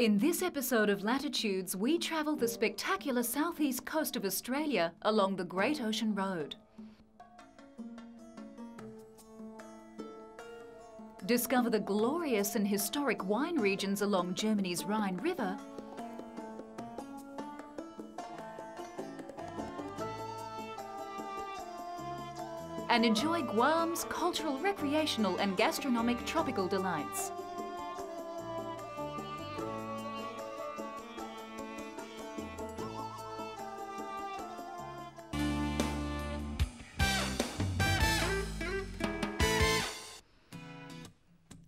In this episode of Latitudes, we travel the spectacular southeast coast of Australia along the Great Ocean Road. Discover the glorious and historic wine regions along Germany's Rhine River, and enjoy Guam's cultural, recreational and gastronomic tropical delights.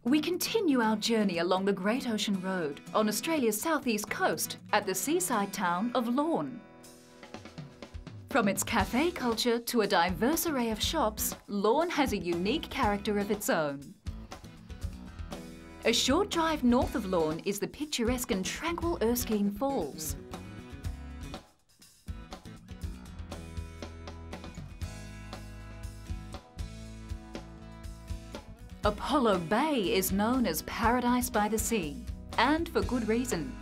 We continue our journey along the Great Ocean Road on Australia's southeast coast at the seaside town of Lorne. From its cafe culture to a diverse array of shops, Lorne has a unique character of its own. A short drive north of Lorne is the picturesque and tranquil Erskine Falls. Apollo Bay is known as Paradise by the Sea, and for good reason.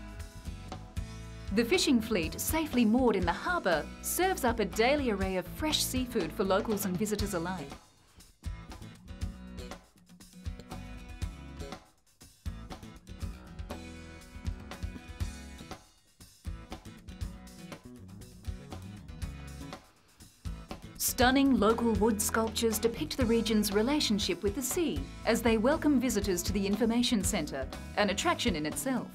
The fishing fleet, safely moored in the harbour, serves up a daily array of fresh seafood for locals and visitors alike. Stunning local wood sculptures depict the region's relationship with the sea as they welcome visitors to the information centre, an attraction in itself.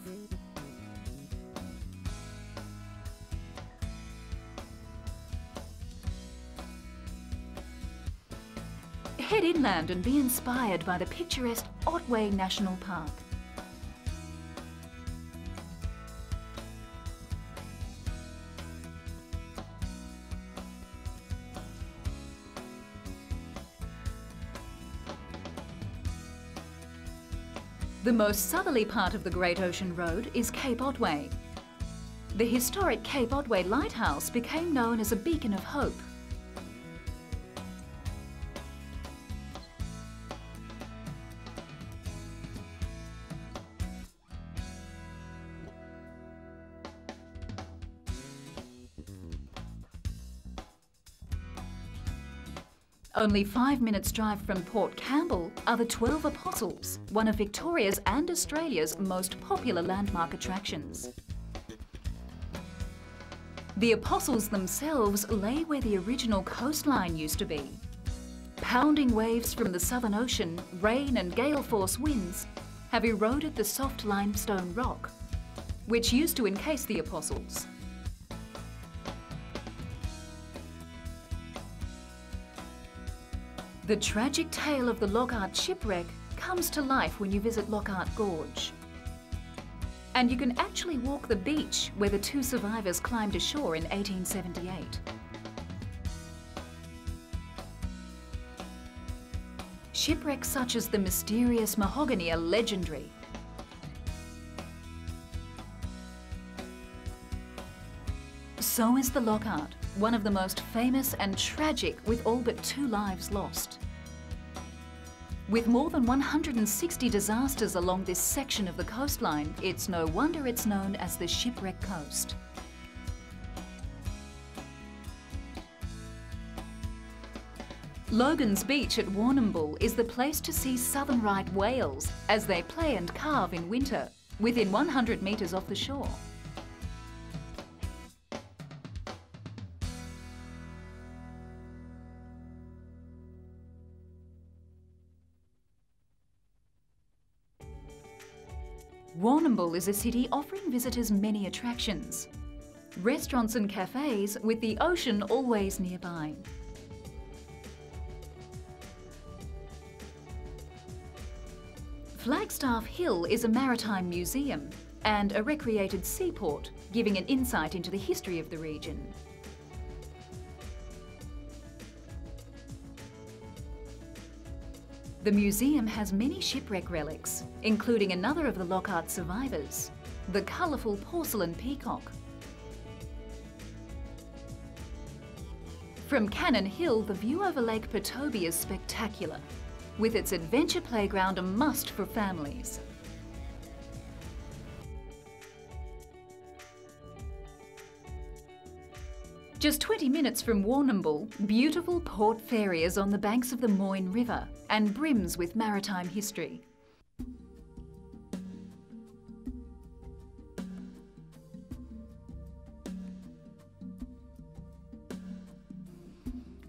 Head inland and be inspired by the picturesque Otway National Park. The most southerly part of the Great Ocean Road is Cape Otway. The historic Cape Otway Lighthouse became known as a beacon of hope. Only 5 minutes' drive from Port Campbell are the 12 Apostles, one of Victoria's and Australia's most popular landmark attractions. The Apostles themselves lay where the original coastline used to be. Pounding waves from the Southern Ocean, rain and gale force winds have eroded the soft limestone rock, which used to encase the Apostles. The tragic tale of the Lockhart shipwreck comes to life when you visit Lockhart Gorge. And you can actually walk the beach where the two survivors climbed ashore in 1878. Shipwrecks such as the mysterious Mahogany are legendary. So is the Lockhart, one of the most famous and tragic, with all but 2 lives lost. With more than 160 disasters along this section of the coastline, it's no wonder it's known as the Shipwreck Coast. Logan's Beach at Warrnambool is the place to see southern right whales as they play and carve in winter, within 100 metres off the shore. Warrnambool is a city offering visitors many attractions. Restaurants and cafes with the ocean always nearby. Flagstaff Hill is a maritime museum and a recreated seaport, giving an insight into the history of the region. The museum has many shipwreck relics, including another of the Lockhart survivors, the colourful porcelain peacock. From Cannon Hill, the view over Lake Petobe is spectacular, with its adventure playground a must for families. Just 20 minutes from Warrnambool, beautiful Port Fairy is on the banks of the Moyne River and brims with maritime history.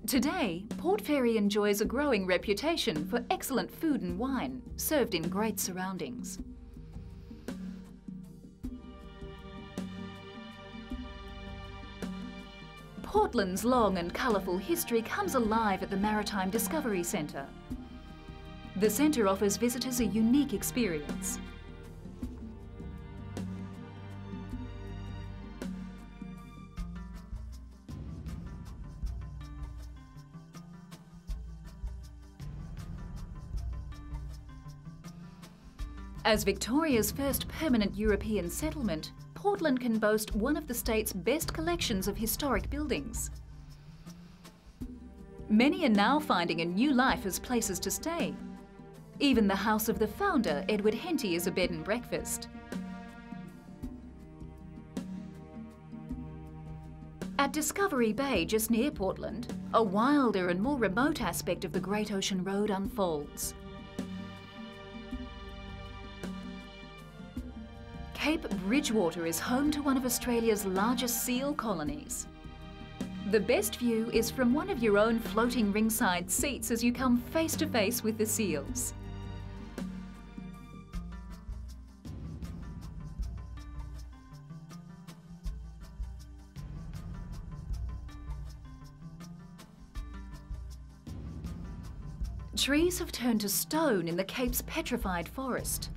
Today, Port Fairy enjoys a growing reputation for excellent food and wine, served in great surroundings. Portland's long and colourful history comes alive at the Maritime Discovery Centre. The centre offers visitors a unique experience. As Victoria's first permanent European settlement, Portland can boast one of the state's best collections of historic buildings. Many are now finding a new life as places to stay. Even the house of the founder, Edward Henty, is a bed and breakfast. At Discovery Bay, just near Portland, a wilder and more remote aspect of the Great Ocean Road unfolds. Cape Bridgewater is home to one of Australia's largest seal colonies. The best view is from one of your own floating ringside seats as you come face to face with the seals. Trees have turned to stone in the Cape's petrified forest.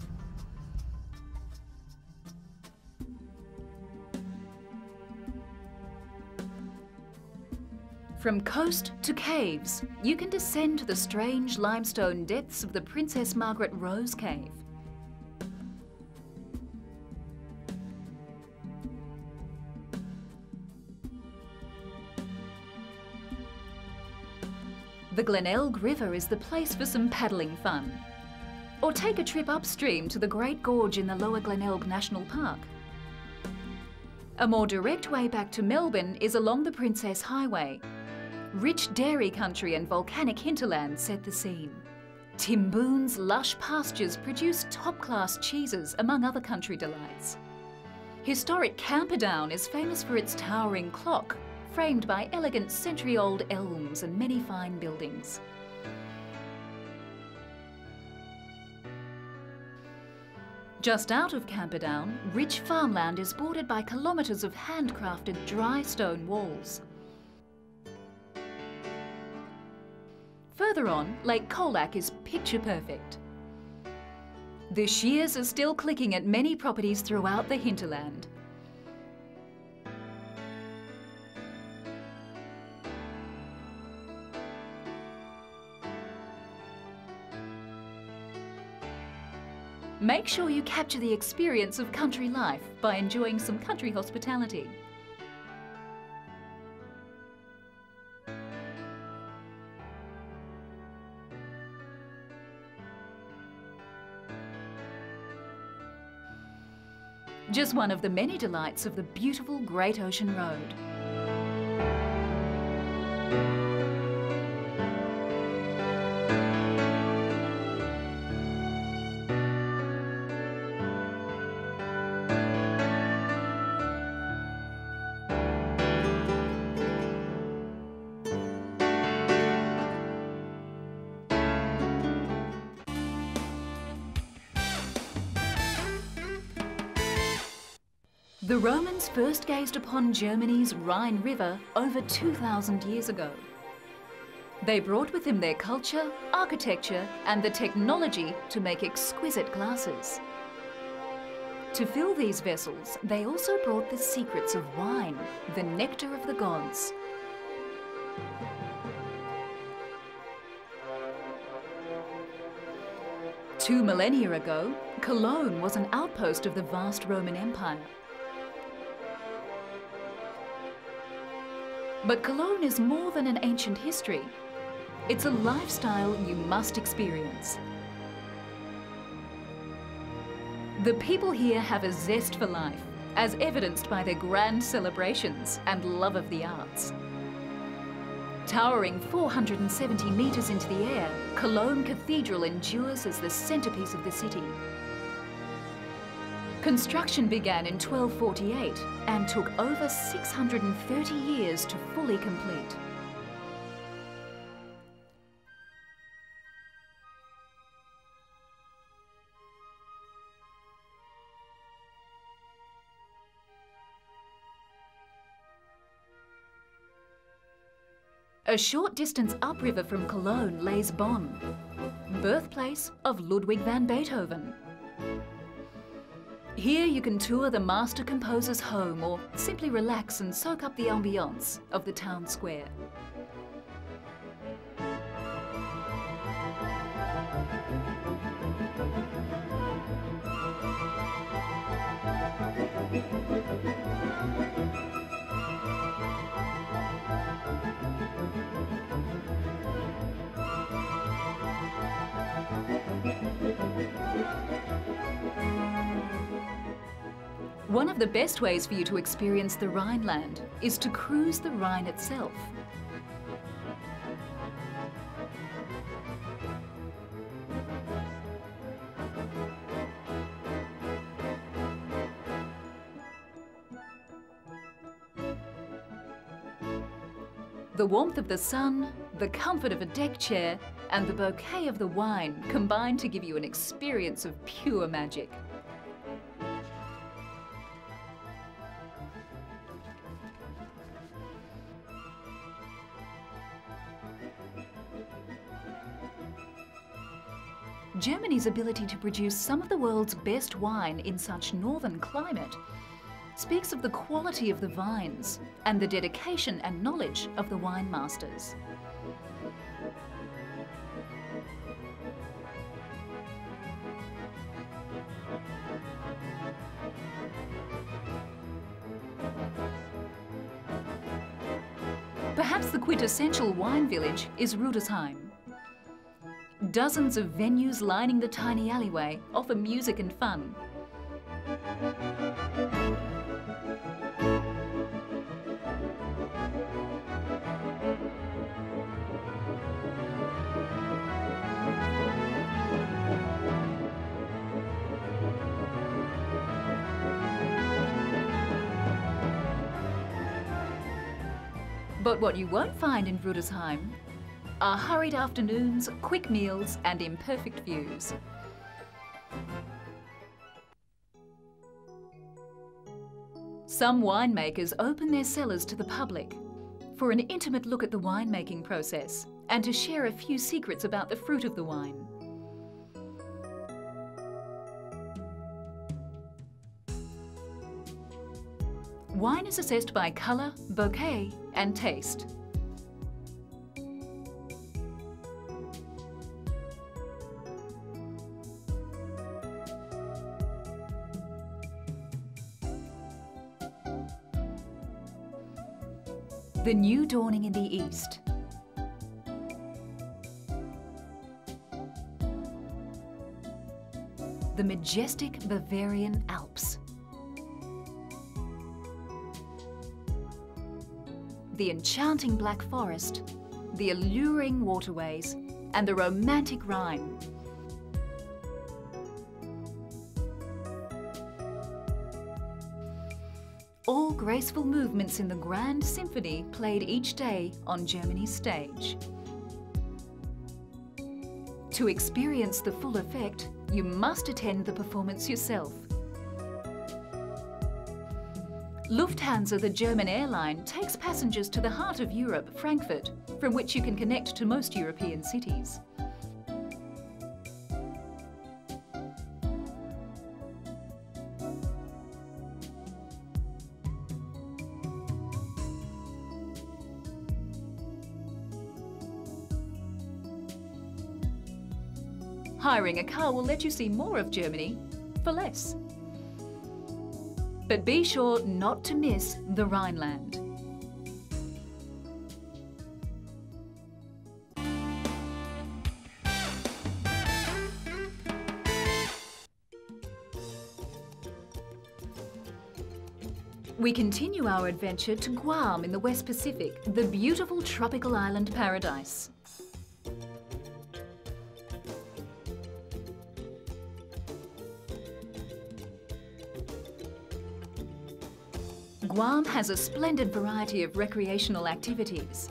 From coast to caves, you can descend to the strange limestone depths of the Princess Margaret Rose Cave. The Glenelg River is the place for some paddling fun. Or take a trip upstream to the Great Gorge in the Lower Glenelg National Park. A more direct way back to Melbourne is along the Princess Highway. Rich dairy country and volcanic hinterland set the scene. Timboon's lush pastures produce top-class cheeses, among other country delights. Historic Camperdown is famous for its towering clock, framed by elegant century-old elms and many fine buildings. Just out of Camperdown, rich farmland is bordered by kilometres of handcrafted dry stone walls. Further on, Lake Colac is picture perfect. The shears are still clicking at many properties throughout the hinterland. Make sure you capture the experience of country life by enjoying some country hospitality. Just one of the many delights of the beautiful Great Ocean Road. The Romans first gazed upon Germany's Rhine River over 2,000 years ago. They brought with them their culture, architecture, and the technology to make exquisite glasses. To fill these vessels, they also brought the secrets of wine, the nectar of the gods. Two millennia ago, Cologne was an outpost of the vast Roman Empire. But Cologne is more than an ancient history. It's a lifestyle you must experience. The people here have a zest for life, as evidenced by their grand celebrations and love of the arts. Towering 470 metres into the air, Cologne Cathedral endures as the centrepiece of the city. Construction began in 1248 and took over 630 years to fully complete. A short distance upriver from Cologne lays Bonn, birthplace of Ludwig van Beethoven. Here you can tour the master composer's home or simply relax and soak up the ambience of the town square. One of the best ways for you to experience the Rhineland is to cruise the Rhine itself. The warmth of the sun, the comfort of a deck chair, and the bouquet of the wine combine to give you an experience of pure magic. Germany's ability to produce some of the world's best wine in such northern climate speaks of the quality of the vines and the dedication and knowledge of the wine masters. Perhaps the quintessential wine village is Rudesheim. Dozens of venues lining the tiny alleyway offer music and fun. But what you won't find in Rudesheim are hurried afternoons, quick meals, and imperfect views. Some winemakers open their cellars to the public for an intimate look at the winemaking process and to share a few secrets about the fruit of the wine. Wine is assessed by colour, bouquet, and taste. The new dawning in the east. The majestic Bavarian Alps. The enchanting Black Forest, the alluring waterways, and the romantic Rhine. All graceful movements in the grand symphony played each day on Germany's stage. To experience the full effect, you must attend the performance yourself. Lufthansa, the German airline, takes passengers to the heart of Europe, Frankfurt, from which you can connect to most European cities. Hiring a car will let you see more of Germany for less. But be sure not to miss the Rhineland. We continue our adventure to Guam in the West Pacific, the beautiful tropical island paradise. Guam has a splendid variety of recreational activities.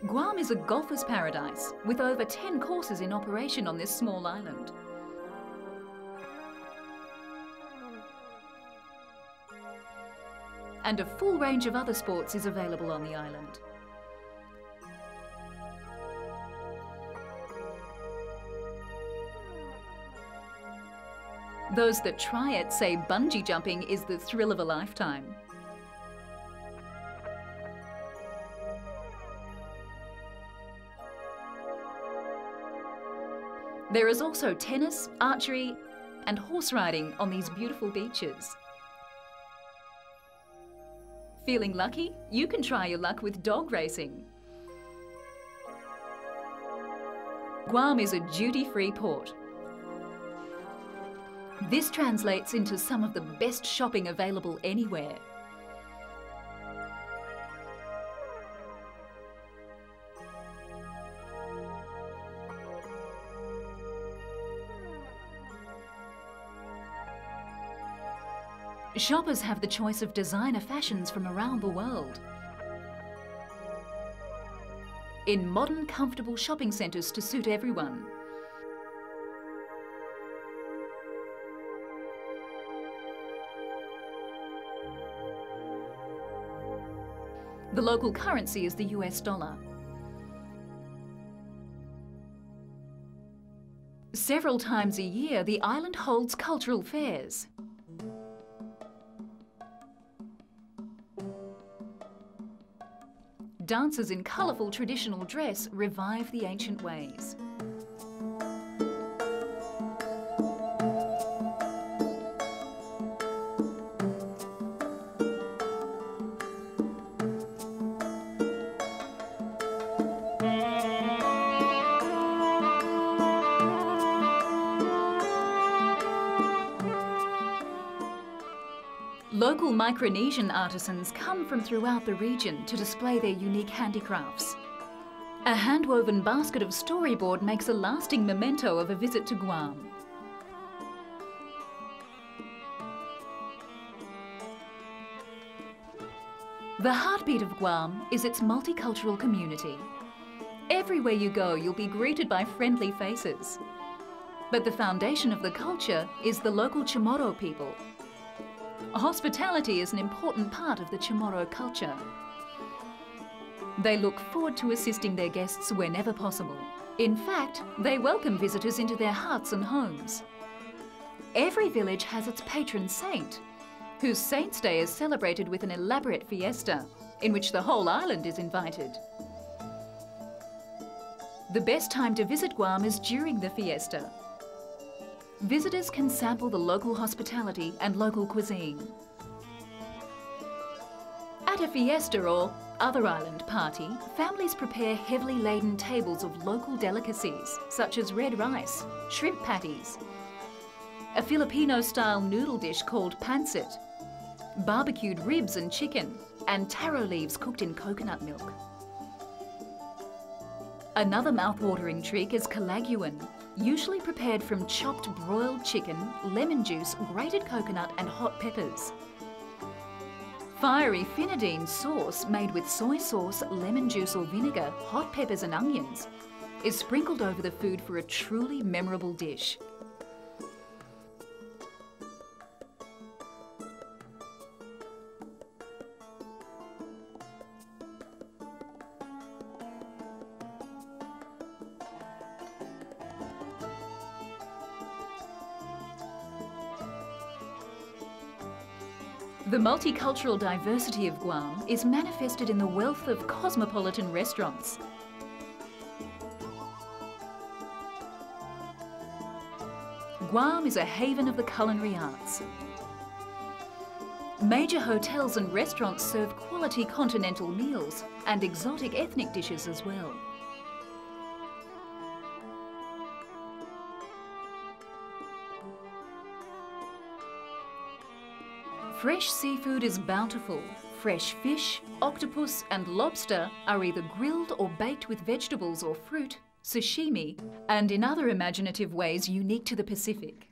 Guam is a golfer's paradise with over 10 courses in operation on this small island. And a full range of other sports is available on the island. Those that try it say bungee jumping is the thrill of a lifetime. There is also tennis, archery, and horse riding on these beautiful beaches. Feeling lucky? You can try your luck with dog racing. Guam is a duty-free port. This translates into some of the best shopping available anywhere. Shoppers have the choice of designer fashions from around the world. In modern, comfortable shopping centres to suit everyone. The local currency is the US dollar. Several times a year, the island holds cultural fairs. Dancers in colourful traditional dress revive the ancient ways. Local Micronesian artisans come from throughout the region to display their unique handicrafts. A hand-woven basket of storyboard makes a lasting memento of a visit to Guam. The heartbeat of Guam is its multicultural community. Everywhere you go, you'll be greeted by friendly faces. But the foundation of the culture is the local Chamorro people. Hospitality is an important part of the Chamorro culture. They look forward to assisting their guests whenever possible. In fact, they welcome visitors into their hearts and homes. Every village has its patron saint, whose Saint's Day is celebrated with an elaborate fiesta, in which the whole island is invited. The best time to visit Guam is during the fiesta. Visitors can sample the local hospitality and local cuisine. At a fiesta or other island party, families prepare heavily laden tables of local delicacies such as red rice, shrimp patties, a Filipino-style noodle dish called pancit, barbecued ribs and chicken, and taro leaves cooked in coconut milk. Another mouth-watering treat is kalaguan, usually prepared from chopped broiled chicken, lemon juice, grated coconut and hot peppers. Fiery finadine sauce made with soy sauce, lemon juice or vinegar, hot peppers and onions is sprinkled over the food for a truly memorable dish. The multicultural diversity of Guam is manifested in the wealth of cosmopolitan restaurants. Guam is a haven of the culinary arts. Major hotels and restaurants serve quality continental meals and exotic ethnic dishes as well. Fresh seafood is bountiful. Fresh fish, octopus and lobster are either grilled or baked with vegetables or fruit, sashimi, and in other imaginative ways unique to the Pacific.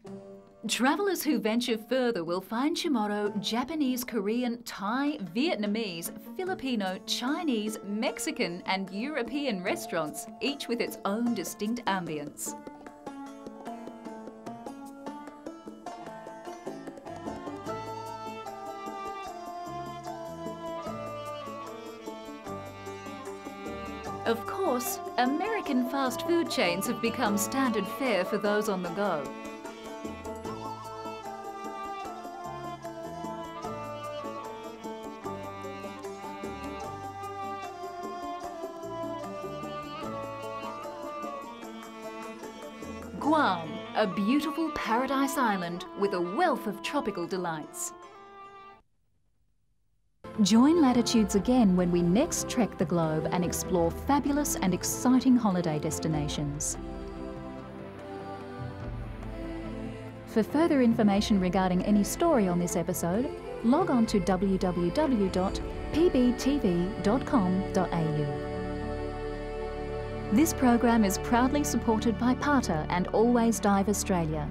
Travellers who venture further will find tomorrow Japanese, Korean, Thai, Vietnamese, Filipino, Chinese, Mexican and European restaurants, each with its own distinct ambience. Of course, American fast food chains have become standard fare for those on the go. Guam, a beautiful paradise island with a wealth of tropical delights. Join Latitudes again when we next trek the globe and explore fabulous and exciting holiday destinations. For further information regarding any story on this episode, log on to www.pbtv.com.au. This program is proudly supported by PATA and Always Dive Australia.